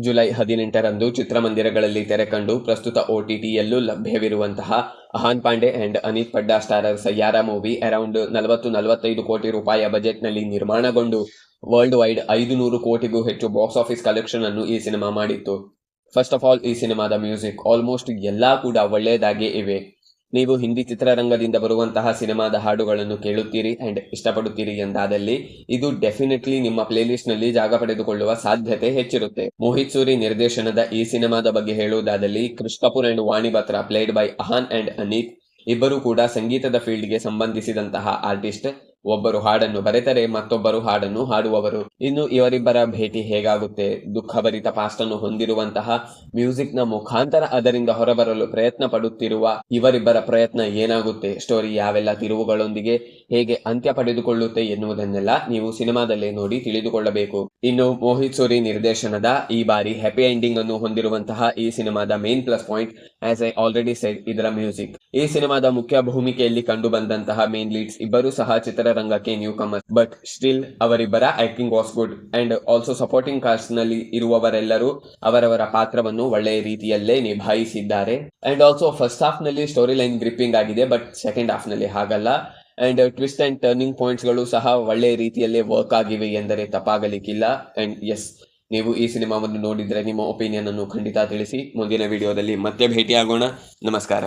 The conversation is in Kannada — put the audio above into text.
ಜುಲೈ 18ರಂದು ಚಿತ್ರಮಂದಿರಗಳಲ್ಲಿ ತೆರೆಕಂಡು ಪ್ರಸ್ತುತ OTTಯಲ್ಲೂ ಲಭ್ಯವಿರುವಂತಹ Ahaan Panday and Aneet Padda starrer Saiyaara movie around 40-45 crore ರೂಪಾಯಿಯ ಬಜೆಟ್ನಲ್ಲಿ ನಿರ್ಮಾಣಗೊಂಡು ವರ್ಲ್ಡ್ ವೈಡ್ 500 ಕೋಟಿಗೂ ಹೆಚ್ಚು ಬಾಕ್ಸ್ ಆಫೀಸ್ ಕಲೆಕ್ಷನ್ ಅನ್ನು ಈ ಸಿನಿಮಾ ಮಾಡಿತ್ತು. ಫಸ್ಟ್ ಆಫ್ ಆಲ್, ಈ ಸಿನಿಮಾದ ಮ್ಯೂಸಿಕ್ ಆಲ್ಮೋಸ್ಟ್ ಎಲ್ಲಾ ಕೂಡ ಒಳ್ಳೆಯದಾಗೇ ಇವೆ. ನೀವು ಹಿಂದಿ ಚಿತ್ರರಂಗದಿಂದ ಬರುವಂತಹ ಸಿನಿಮಾದ ಹಾಡುಗಳನ್ನು ಕೇಳುತ್ತೀರಿ ಅಂಡ್ ಇಷ್ಟಪಡುತ್ತೀರಿ ಎಂದಾದಲ್ಲಿ ಇದು ಡೆಫಿನೆಟ್ಲಿ ನಿಮ್ಮ ಪ್ಲೇಲಿಸ್ಟ್ ನಲ್ಲಿ ಜಾಗ ಪಡೆದುಕೊಳ್ಳುವ ಸಾಧ್ಯತೆ ಹೆಚ್ಚಿರುತ್ತೆ. ಮೋಹಿತ್ ಸೂರಿ ನಿರ್ದೇಶನದ ಈ ಸಿನಿಮಾದ ಬಗ್ಗೆ ಹೇಳುವುದಾದಲ್ಲಿ Krish Kapoor and Vaani Batra played by Ahaan and Aneet ಇಬ್ಬರು ಕೂಡ ಸಂಗೀತದ ಫೀಲ್ಡ್ಗೆ ಸಂಬಂಧಿಸಿದಂತಹ ಆರ್ಟಿಸ್ಟ್. ಒಬ್ಬರು ಹಾಡನ್ನು ಬರೆದರೆ ಮತ್ತೊಬ್ಬರು ಹಾಡನ್ನು ಹಾಡುವವರು. ಇನ್ನು ಇವರಿಬ್ಬರ ಭೇಟಿ ಹೇಗಾಗುತ್ತೆ, ದುಃಖಭರಿತ ಪಾಸ್ಟ್ ಅನ್ನು ಹೊಂದಿರುವಂತಹ ಮ್ಯೂಸಿಕ್ ನ ಮುಖಾಂತರ ಅದರಿಂದ ಹೊರಬರಲು ಪ್ರಯತ್ನ ಪಡುತ್ತಿರುವ ಇವರಿಬ್ಬರ ಪ್ರಯತ್ನ ಏನಾಗುತ್ತೆ, ಸ್ಟೋರಿ ಯಾವೆಲ್ಲ ತಿರುವುಗಳೊಂದಿಗೆ ಹೇಗೆ ಅಂತ್ಯ ಪಡೆದುಕೊಳ್ಳುತ್ತೆ ಎನ್ನುವುದನ್ನೆಲ್ಲ ನೀವು ಸಿನಿಮಾದಲ್ಲೇ ನೋಡಿ ತಿಳಿದುಕೊಳ್ಳಬೇಕು. ಇನ್ನು ಮೋಹಿತ್ ಸೂರಿ ನಿರ್ದೇಶನದ ಈ ಬಾರಿ ಹ್ಯಾಪಿ ಎಂಡಿಂಗ್ ಅನ್ನು ಹೊಂದಿರುವಂತಹ ಈ ಸಿನಿಮಾದ main plus point, as I already shed, ಇದರ ಮ್ಯೂಸಿಕ್. ಈ ಸಿನಿಮಾದ ಮುಖ್ಯ ಭೂಮಿಕೆಯಲ್ಲಿ ಕಂಡು ಬಂದಂತಹ ಮೇನ್ ಲೀಡ್ಸ್ ಇಬ್ಬರು ಸಹ ಚಿತ್ರರಂಗಕ್ಕೆ ನ್ಯೂ ಕಮರ್ಸ್, ಬಟ್ ಸ್ಟಿಲ್ ಅವರಿಬ್ಬರ acting was good and also supporting cost ನಲ್ಲಿ ಇರುವವರೆಲ್ಲರೂ ಅವರವರ ಪಾತ್ರವನ್ನು ಒಳ್ಳೆಯ ರೀತಿಯಲ್ಲೇ ನಿಭಾಯಿಸಿದ್ದಾರೆ. ಅಂಡ್ ಆಲ್ಸೋ ಫಸ್ಟ್ ಹಾಫ್ ನಲ್ಲಿ ಸ್ಟೋರಿ ಲೈನ್ ಗ್ರಿಪ್ಪಿಂಗ್ ಆಗಿದೆ, ಬಟ್ ಸೆಕೆಂಡ್ ಹಾಫ್ ನಲ್ಲಿ ಹಾಗಲ್ಲ. And twist and turning points ಗಳು ಸಹ ಒಳ್ಳೆಯ ರೀತಿಯಲ್ಲೇ ವರ್ಕ್ ಆಗಿವೆ ಎಂದರೆ ತಪ್ಪಾಗಲಿಕ್ಕಿಲ್ಲ. ಅಂಡ್ ಎಸ್, ನೀವು ಈ ಸಿನಿಮಾವನ್ನು ನೋಡಿದ್ರೆ ನಿಮ್ಮ ಒಪಿನಿಯನ್ ಅನ್ನು ಖಂಡಿತ ತಿಳಿಸಿ. ಮುಂದಿನ ವಿಡಿಯೋದಲ್ಲಿ ಮತ್ತೆ ಭೇಟಿಯಾಗೋಣ. ನಮಸ್ಕಾರ.